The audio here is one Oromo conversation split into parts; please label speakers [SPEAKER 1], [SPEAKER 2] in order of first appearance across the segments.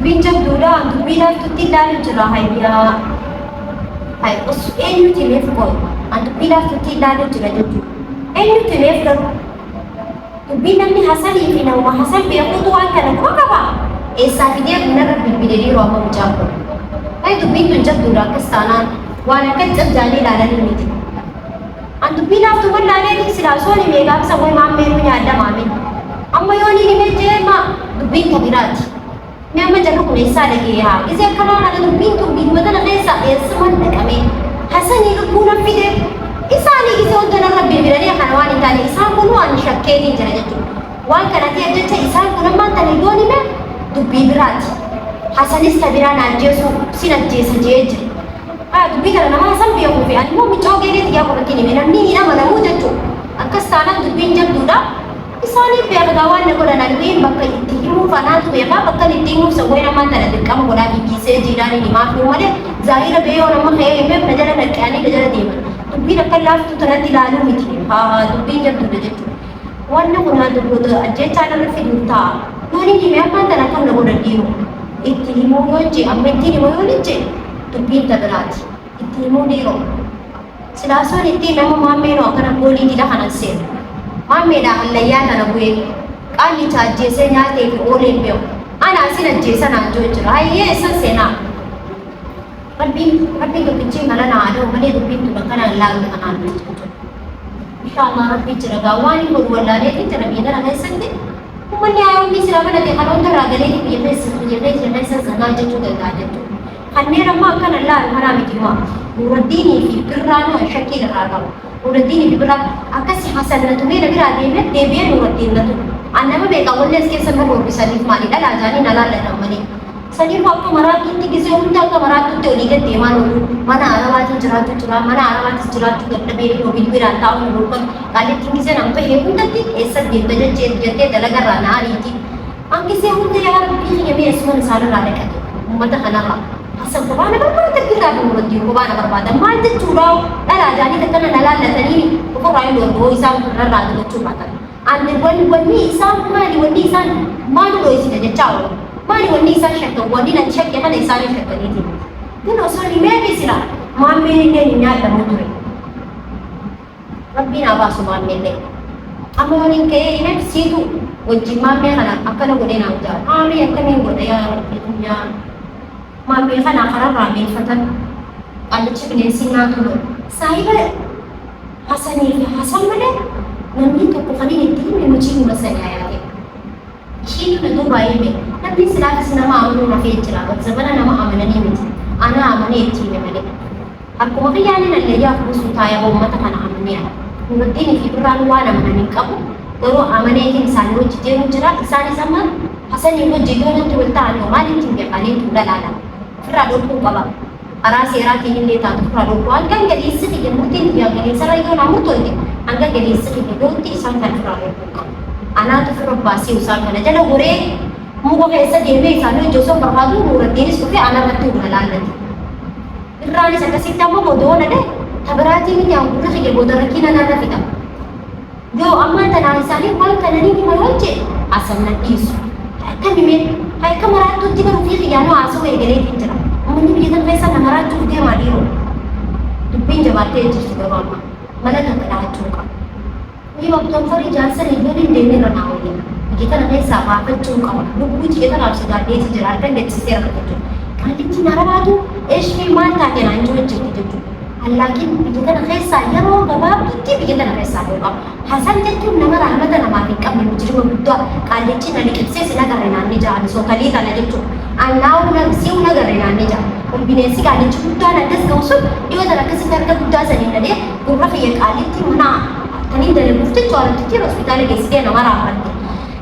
[SPEAKER 1] dubbiin jabduudha dubbiin haftutti ilaalu jira hayyaa eenyuti meef qoy dubbiin haftutti ilaalu jira jechuudha eenyuti meef garuu dubbiin namni hasanii fi nama hasan beekutu waan kana kuma qaba eessaa fidee bunarra bilbilee dhiiroo amma mucaa kun dubbiin tun jabduudha akkas taanaan waan akka cabjaanii ilaalanii miti dubbiin haftu wallaalee silaa sooni meeqaabsa way maammee nyaadda maamin amma yoon himee jeema dubbiin kabiraati mee amma jarru kun eessaa dhagee haa gisee akkanaa kana dubbiin tun biyyuma keessaa eessuman dhaqamee hasanii lubbuun haffide isaanii gisee wanta narra bilbilanii kana waan hin taane isaan kun waan shakkeetiin jira jechuudha waan kana ta'eef jecha isaan kun ammaan tana yoon hime dubbii biraati hasanis kabiraan ajjeesu sin ajjeesa jee jira dubbii kana nama hasan beekuu fi ani immoo miccoo geedeeti yaa qoratiin hime namni hin amanamuu jechuudha akkas taanaan dubbiin jabduudha isaanii beekadaa waan godhan alween bakka itti himuuf anaatu beekaa bakka itti himuuf sawwee namaan tana dirqama godhaa bibbiisee jiidhaan hin himaaf himu malee zaahira beeyoo nama ka'ee himeef na jala naqqaanii na jala deeman dubbiin akka laaftu tanatti ilaaluu miti dubbiin jabduudha jechuudha wanni kun ajjechaa narra fiduuf ta'a yoon hin hime ammaan tana akkam na godhan dhiiru itti himuu yoo jee amma ittiin himuu yoo hin jee dubbiin tabiraati itti himuu dhiiroo silaasoon ittiin nama maammeenoo akkana goolii dila kanan seenu maammeenaa hallayyaa kana bu'ee qaalli ajjeesee nyaatee fi ooleen beeku ana asin ajjeesa naan joo jira hayyee isan seenaa rabbiin gabbichiin kana naa adoo malee dubbiin tun akkanaan laalle kanaan jechuudha inshaallah rabbii jira gaa waan hin godhu wallaalee jira miidhana keessatti ummanni haaromni sila banate haloota irraa galee biyya keessa sanaa jechuu danda'a jechuudha kanneen amma akkana laalu kanaa miti maa nuraddiinii fi birraanuu shakkii irraa qabu nuraddiinii fi birraa akkasi hasanatu meena biraa deebi'ee nuraddiinatu annama beekaa wallee as keessa nama orbisaniif maalidha laajaanii na laallatan malee saniif akka maraattutti gisee hunda akka maraattutti olii gad deemaa oolu mana arabaatiin jiraatu jira mana arabaatis jiraatu dadhabee mobil biraan taa'uun gurgurkan qaalittiin gisee nama bahee hundatti eessa deemta jettee dalagarraa na ariiti an gisee hunda yaa rabbii hiyamee eessuman isaanirraa dhaqate uummata kanarraa hasan kobaana barbaada giraa fi muraddiin kobaana barbaada maal jechuudha dhalaa jaanii takkana na laallatanii ofirraa hin dhoorgoo isaan irraa dilachuu baatan ande wanni isaan maal dho'isita jechaa oolu maali wanni isaan shakkan wanni nan shakke kana isaanii shakkaniiti kun osoo himee sila maammeen illee hin nyaadhamu ture rabbiin haa baasu maammeellee amma waliin ka'ee himeef siitu wajjin maammee kana akkana godhee naan jaal maammee akkamiin godha yaa rabbi dunyaa maammee kana kanarraa meeffatan qallichi bineensi nyaatu loo saahiba hasanii fi hasan malee namni tokko kan inni itti hime nuti hima sanii yaade ishiin na duuba hime namni silaafis nama amanuu nafee jira zabana nama amananii miti ana amanee itti hime malee akkuma qiyyaanii nallee yaa fuusuu taa'ee uummata kana amanee nuraddiinii fi birraan waan amananii qabu garuu amaneetiin isaanii hojii deemu jira isaanis amma hasanii hojii doonatti wal ta'an maalitti hin beekanii tun dalaala ofirraa dhorkuu qaba karaa seeraatiin illee taatu ofirraa dhorkuu hanga galiinsi fi murtiin fi galiinsa rayyoo naa murtoote hanga galiinsi fi dhootti isaan kan ofirraa dhorkuu qabu anaatu ofirra baasii isaan kana jala horee muka keessa deemee isaanii hojii osoo barbaadu nuraddiinis dhufee anarratti humna laallate irraanis akkasitti amma bodoona dhe tabiraatii miti hanqurri xiyye booda rakkina narra fida yoo ammaan tanaan isaanii waan kananii hima yoo jee asanna dhiisu akka himee akka maraattuutti garuu fi xiyyaanoo haasoo eegaleetiin jira ummanni biyya kana keessa na maraattuuf deemaa dhiiroo dubbiin jabaattee jirti garuu amma mala kan kadhaachuu qaba ni waktoon farii jaarsan ijoon hin deemne irra naa wayya biyya kana keessaa baafachuu qaba lubbuu biyya kanaaf sodaadheeti jira harka gadhiisee argatu qaalitti narabaatu eeshfii maal taate naan jiru jirti jechuudha Allakin biyya kana keessaa yeroo gabaabduutti biyya kana keessaa yoo qabu hasan jechuun nama rahmata namaaf hin qabne mujirima guddaa qaalichi na liqimsee si nagarre naanni jaani sookalii kana jechuudha annaa'u nagsii'u nagarre naanni jaani bineensi qaalichi guddaan akkas ga'u sun dhiyoo sana akkasitti harka guddaa sanii dhadhee gurra fiyya qaalitti mana tanii dalaguuf jechuudha argattii hospitaala geessitee nama raafatte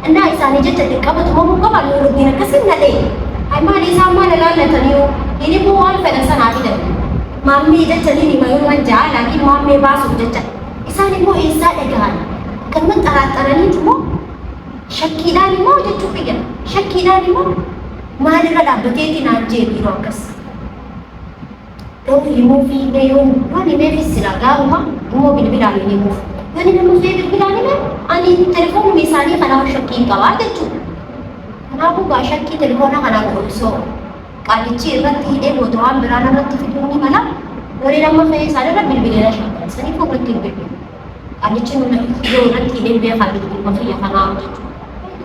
[SPEAKER 1] innaa isaanii jecha xiqqabatu mamuu qaba nuuruddiin akkasin nadhee maali isaan maal ilaallatanii hin immoo waan fedhan sanaa fidan mammee jechanii ni mayuu manjaa laakiin mammee baasuuf jecha isaan immoo eessaa dhagahan kan xaraxaraniiti immoo shakkiidhaan immoo jechuu fiyyan shakkiidhaan immoo maalirra dhaabbateeti naan jeebiiroo akkas garuu himuu fi yoo himeefis sila gaaruma immoo bilbilaan hin himuuf yoo nama fee bilbilaan hime ani telefoonuma isaanii kanaa shakkiin qabaa jechuudha Kanaafuu gaashakkii telefoona kanaan osoo qaalichi irratti hidhee booda waan biraan irratti fiduu ni mala. Warri nama fe'ee isaan irra bilbileera shaakala. Saniif irratti hin bilbilu. Qaalichi yoo irratti hidhee beekaa bilbiluma fiyya kanaa jechuudha.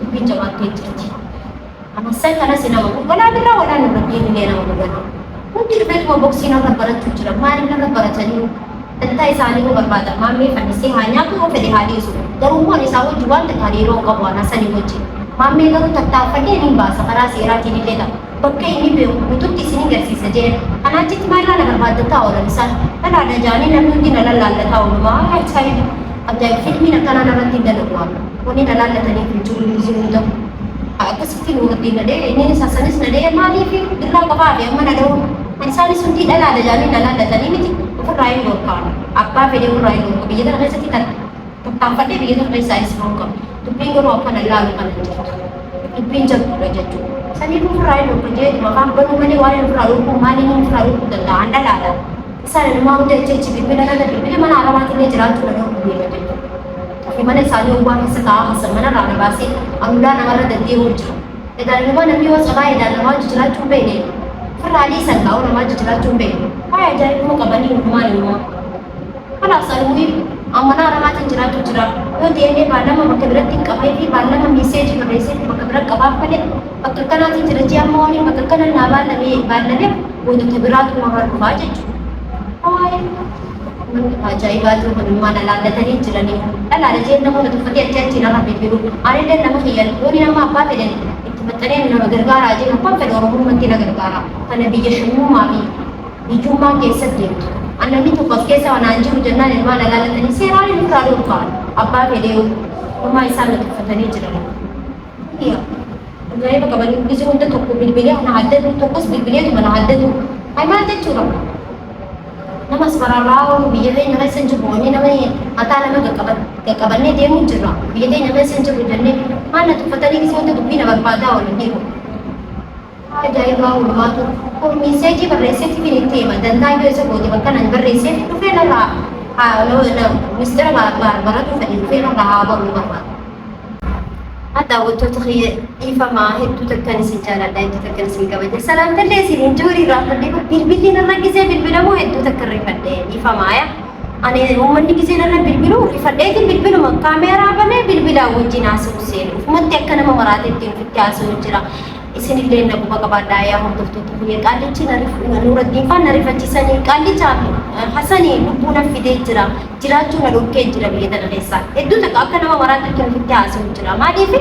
[SPEAKER 1] Dubbiin jabaattee jirti. Amasai kanas nama wala birraa wala nurratti illee nama dhugaa. Hundi dhufeetuma boksiin irra barachuu jira. Maaliin irra baratanii dantaa isaanii nu barbaada. Maammee fannisee haa nyaatu yoo fedhe haa dhiyeessu. Garuu immoo isaa wajjin waan takka hariiroo qabu waan sanii wajjin. Maammee garuu tattaaffadhee ni baasa karaa seeraatiin illee ta'a. Bakka inni beeku guutuutti isin agarsiisa jedhe. Kanaachitti maalirraa na barbaaddata oolan isaan. Dhalaadha jaanii namni hundi na lallaallata oolumaa. Ajaa'ib! Ajaa'ib! Filmiin akkanaa narratti hin dalagu. Wanni na laallatanii fi jiru hin ta'u. Akkasitti nu wajjin nadhee inni saasanis nadhee maaliif birraa qofaa fi amma nadha'u. Isaanis hundi dhalaadha jaanii na laallatanii miti. Ofirraa hin dhorkaan. Abbaa fedhee ofirraa hin dhorku. Biyya kana keessatti tattaanfadhee biyya kana keessaa isa dhorkamu. Dubbiin garuu akkana ilaalu kana jirtu. Dubbiin jabduudha jechuudha. Sanii ofirraa hin dhorku jeetuma afaan banuu malee waan ofirraa dhorku maaliin ofirraa dhorkuu danda'an dhalaadha. Isaan ilmaa hunda jechi bilbila kana bilbila mana alamaatti illee jiraachuu danda'u beeka jechuudha. Tapi mana isaanii uwwaa keessa taa'aa hasan mana irraa na baasee anuudhaa namarra deddeebi'uu jira. Egaa nama namni yoo sabaa edaan namaa jiraachuu hin beekne ofirraa dhiisan taa'uu namaa jiraachuu hin beekne. Haa ajaa'ibuma qabanii hundumaan immoo. Kanaaf salmuu amanaa namaatiin jiraatu jira. Yoo deemee baallama bakka biratti hin qabee fi baallama miiseejii barreessee bakka bira qabaaf malee bakka kanaatiin jira ji'a ammoo waliin bakka kana naa baallamee gootota biraatu namaa dhufaa jechuudha. Ajaa'ibaatu kunimmaa na laallatanii jiranii. Dhalaadha jeen namoota tuffatee achi achi narra bilbilu. Anillee nama fayyan yooni nama abbaa fedhan itti maxxanee nama gargaaraa jeen abbaan fedha oromummaatti na gargaara. Kana biyya shumummaa fi biyyummaa keessatti deemtu. Annanni tokko as keessa wanaan jiru jennaan ilmaa na laallatanii seeraan inni irraa dhorkaan abbaa fedhee uumaa isaan na tuffatanii jiran. Ajaa'iba qabanii bisi hunda tokko bilbilee na haddatu tokkos bilbileetuma na haddatu. Ay maal jechuudha? Nama sebararraa biyya keenya keessa jiru wanni nama mataa nama qaqqabannee deemuu jirra. Biyya keenya keessa jiru jennee maal na tuffatanii gisee wanta dubbii na barbaadaa waliin deemu. Ajaa'ibaa walumaatu miiseejii barreesseetti fi itti hima dantaa iddoo isa goote bakka nan barreessee dhufee narraa mistira baratu fedhe dhufee narraa haa baruu barbaada. Hatta wantoota dhiifamaa hedduu takkan isin jaaladha hedduu takkan isin kabaja. Salaamtallee isin joorii raafadhee bilbilli narra gisee bilbilamoo hedduu takka rifadhee dhiifamaa yaa. Ani uummanni gisee narra bilbilu rifadheetiin bilbiluma kaameeraa banee bilbilaa wajjin haasa'u seenu. Ufumatti akka nama maraateetti ofitti haasa'u jira. Isinillee na quba qabaadhaa yaa hordoftoota biyya qaallichi Nuuraddiin faan na rifachiisanii qaallichaa Hasanii lubbuu na fidee jira. Jiraachuu na dhorkee jira biyya tana keessaa. Hedduu takka akka nama maraateetti ofitti haasa'u jira. Maaliif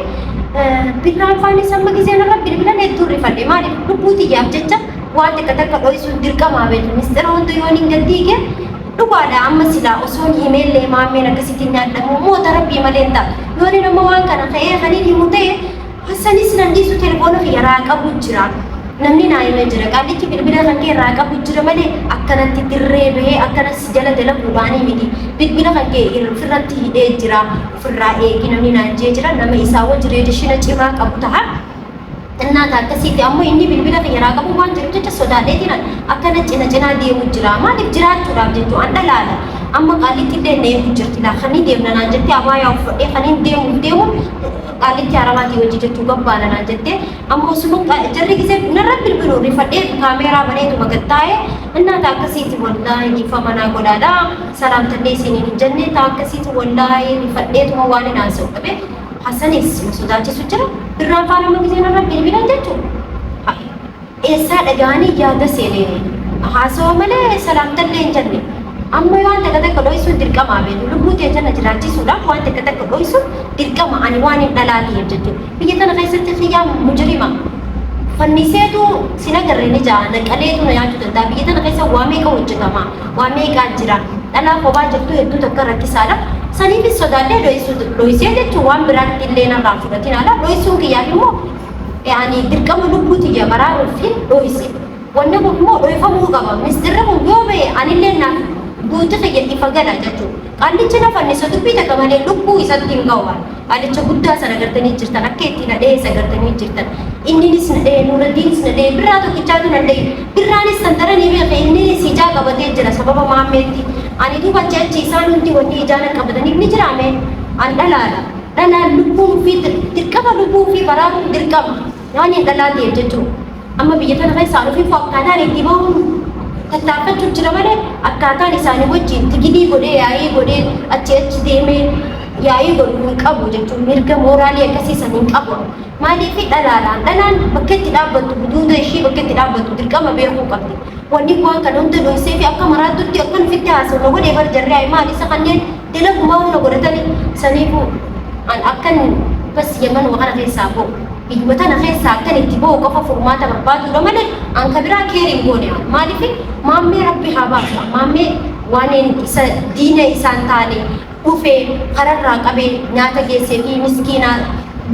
[SPEAKER 1] birraan faan isa amma gisee narra bilbilan hedduu rifadhe maaliif lubbuu xiyyaaf jecha waan takka dho'isuun dirqamaa beeku. Mistira hundi yoon hin gaddiige dhugaadha amma silaa osoo himeellee maammeen akkasitti nyaadhamu moota rabbii malee hin ta'a. Yooni nama waan kana ka'ee kaniin himu ta'e Hasanis nandisu telefoona kiyya irraa qabu jira. Namni naa himee jira. Qaallichi bilbila kan kee irraa qabu jira malee akkanatti dirree bahee akkanas jala dalaguudhaanii miti. Bilbila kan kee ofirratti hidhee jira. Ofirraa eegi namni naan jee jira. Nama isaa wajjin reedishina cimaa qabu ta'a. Innaata akkasitti ammoo inni bilbila kiyya irraa qabu waan jiru jecha sodaadheetiin akkana cinaa deemu jira. Maaliif jiraachuudhaaf jettu an dhalaala. Amma qaallitti illee na eegu jirti laa kan deemna naan jettee abaayaa uffadhee kan deemu qaallitti haramaatii hojii jechuu gabbaana naan jettee ammoo suma jarri gisee narra bilbilu rifadhee kaameeraa baneetuma gattaa'ee innaata akkasiiti wallaahi dhiifama naa godhaadha. Salaamtallee isiniin hin jenne ta'a akkasiiti wallaahi rifadheetuma waan hin haasa'u dhabe. Hasanis sodaachisu jira. Birraan faan amma gisee narra bilbilan jechuudha. Eessaa dhaga'anii yaada seenee haasa'u malee salaamtallee hin jenne. Amma waan takka dho'isuun dirqama beeku. Lubbuu ta'e jala jiraachisuudhaaf waan takka dho'isuun dirqama ani waan hin dhalaatii jechuudha. Biyya tana keessatti xiyyaa mujrima. Fanniseetu sina garreen ijaa naqaleetu na nyaachuu danda'a. Biyya tana keessa waa meeqa hojjetama. Waa meeqaa jira. Dhalaa kophaa jirtu hedduu takka rakkisaadha. Saniifis sodaadhee dho'isee jechuun waan biraatti illee narraa fudhatiin ala dho'isuun kiyyaaf immoo dirqama lubbuu xiyya baraaruuf dho'ise. Wanni kun immoo dho'ifamuu qaba. Mistirri kun yoo ba'e anillee naaf guutuu kiyya ifa gala jechuudha. Qaallichi na fannisa dubbii takka malee lubbuu isatti hin ga'u. Qaalicha guddaa sana agartanii jirtan akka itti nadhee isa agartanii jirtan. Inninis nadhee Nuuraddiinis nadhee birraa tokkichaatu nadhee birraanis santaranii beeka inninis ijaa qabatee jira sababa maammeetti. Ani duuba achi isaan hundi wanni ijaan qabataniif ni jiraame. An dhalaadha. Dhalaan lubbuun fi dirqama lubbuu fi baraaruun dirqama. waan hin dhalaatee jechuudha. Amma biyya kana keessaa dhufee akkaataan itti bahuun tattaaffachuu jira malee akkaataan isaanii wajjin tigidii godhee yaa'ii godhee achi deemee yaa'ii godhu hin qabu jechuun mirga mooraalii akkasiisan hin qabu. Maaliif dhalaan bakka itti dhaabbattu buduuta ishii bakka itti dhaabbattu dirqama beekuu qabdi. Wanni waan kana hunda dhoksee fi akka maraattutti akkan ofitti haasawna godhee bar jarree maal isa kanneen dalagumaa hunda godhatanii saniifuu akkan bas yaman kana keessaa bahu. Biyyuma tana keessaa akkan itti bahu qofa furmaata barbaadudha malee an kabiraa keeriin goone maaliif maammee rabbi haa baasa maammee waan isa diina isaan taane dhufee kararraa qabee nyaata geessee fi miskiinaa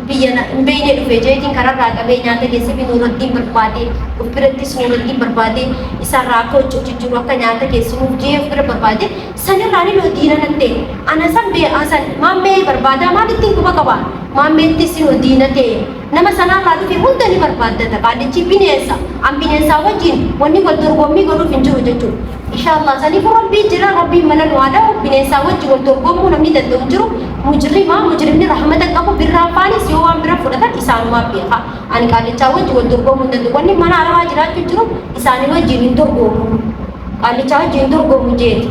[SPEAKER 1] biyya hin beekne dhufee jeetiin kararraa qabee nyaata geessee fi nuuraddiin barbaadee of birattis nuuraddiin barbaadee isaarraa akka hojjechu jiru akka nyaata geessinuuf jee of bira barbaadee sanirraan illee diina nattee ana san beekan maammee barbaadaa maalittiin quba qaba maammeettis nu diina ta'e nama sanarraa dhufe hunda ni barbaaddata qaalichi bineensa an bineensaa wajjin wanni wal dorgommii godhuuf hin jiru jechuudha. Inshallah saniif rabbii jira rabbiin mana nu aadaa bineensaa wajjin wal dorgommuu namni danda'u jiru mujrimni rahmata qabu birraa faanis yoo waan bira fudhatan isaanumaa beeka ani qaalichaa wajjin wal dorgommuu hin danda'u wanni mana arabaa jiraachuu jiru isaanii wajjin hin dorgomu qaalichaa wajjin hin dorgomu jeeti.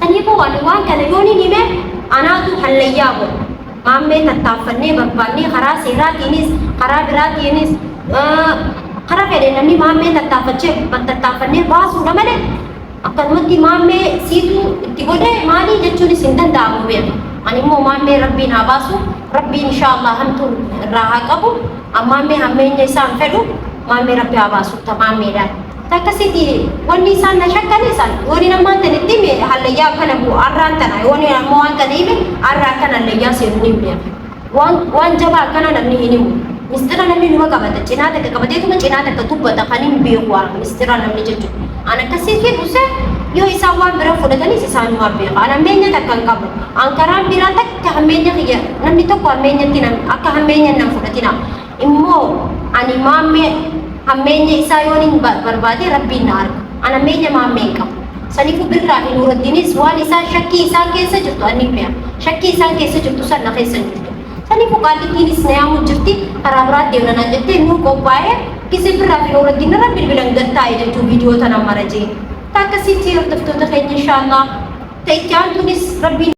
[SPEAKER 1] Saniifuu waan kana yoon hin hime anaatu hallayyaa godha. Maammee tattaaffannee barbaannee karaa seeraatiinis karaa biraatiinis karaa fedhe namni maammee tattaaffannee baasuudha malee akkanumatti maammee siitu itti godhee maalii jechuunis hin danda'amu beeku. Ani immoo maammee rabbiin haa baasu rabbiin inshaallah hamtuu irraa haa qabu maammee hammeenya isaan fedhu maammee rabbi haa baasu maammeedhaan. Takkasitti wanni isaan na shakkanisan wani namaan tanitti mee hallayyaa akkana bu'u arraan tana wani ammoo waan kana hime arraa akkana hallayyaa seenu ni beeku. Waan jabaa akkana namni hin himu. Mistira namni numa qabata cinaa takka qabateetuma cinaa takka tubbata kan hin beeku waan mistira namni jechuudha. An akkasii fi dhuse yoo isaan waan bira fudhatanis isaanuma beeka. An hammeenya takka hin qabu. An karaan biraa takka hammeenya kiyya namni tokko hammeenyatti akka hammeenya nan fudhatina. Immoo ani maammee hammeenya isaa yoon hin barbaade rabbiin na arga. An hammeenya maammee qabu. Saniifuu birraa fi nuuraddiinis waan isaan shakkii isaan keessa jirtu ani beeka. Shakkii isaan keessa jirtu sana keessa jirtu. Saniifuu qaallittiinis na yaamu jirti karaa biraatti deemna naan jettee nuu qophaa'ee kisi birraa fi nuuraddiin irra bilbilan gattaa'e jechuu viidiyoo tana mara jee. Akkasitti hordoftoota keenya inshaallah ta'itti aantuunis rabbiin